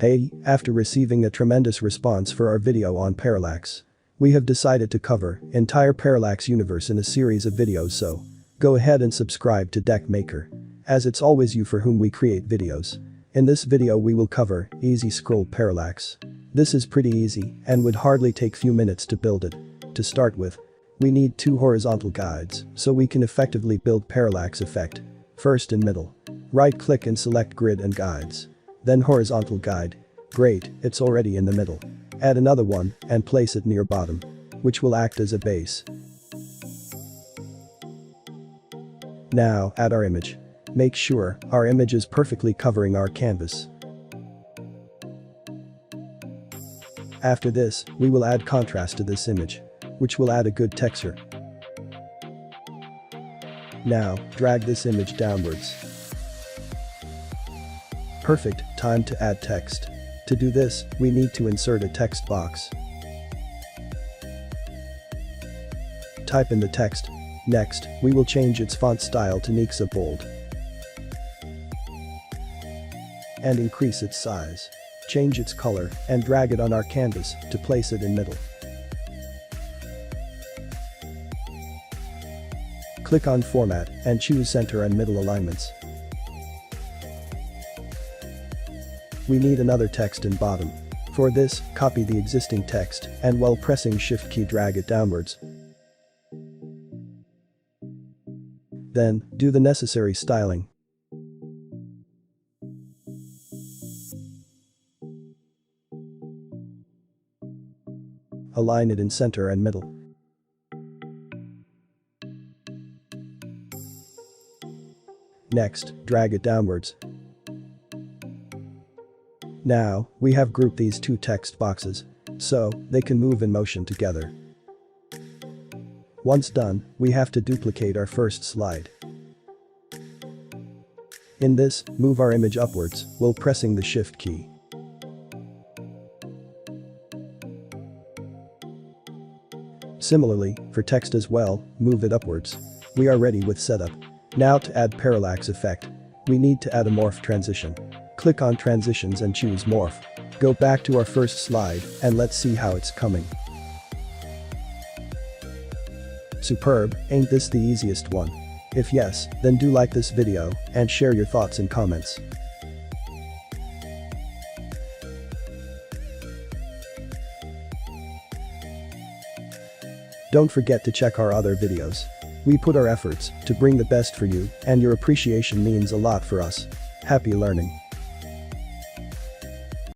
Hey, after receiving a tremendous response for our video on Parallax, we have decided to cover entire Parallax universe in a series of videos, so go ahead and subscribe to Deck Maker, as it's always you for whom we create videos. In this video we will cover Easy Scroll Parallax. This is pretty easy and would hardly take few minutes to build it. To start with, we need two horizontal guides so we can effectively build Parallax Effect. First in middle. Right-click and select Grid and Guides. Then horizontal guide. Great, it's already in the middle. Add another one and place it near bottom, which will act as a base. Now add our image. Make sure our image is perfectly covering our canvas. After this, we will add contrast to this image, which will add a good texture. Now, drag this image downwards. Perfect, time to add text. To do this, we need to insert a text box. Type in the text. Next, we will change its font style to Nixa Bold. And increase its size. Change its color and drag it on our canvas to place it in middle. Click on Format and choose Center and Middle Alignments. We need another text in bottom. For this, copy the existing text and while pressing Shift key drag it downwards. Then, do the necessary styling. Align it in center and middle. Next, drag it downwards. Now, we have grouped these two text boxes, so they can move in motion together. Once done, we have to duplicate our first slide. In this, move our image upwards while pressing the Shift key. Similarly, for text as well, move it upwards. We are ready with setup. Now to add Parallax Effect, we need to add a morph transition. Click on Transitions and choose Morph. Go back to our first slide and let's see how it's coming. Superb, ain't this the easiest one? If yes, then do like this video and share your thoughts in comments. Don't forget to check our other videos. We put our efforts to bring the best for you and your appreciation means a lot for us. Happy learning.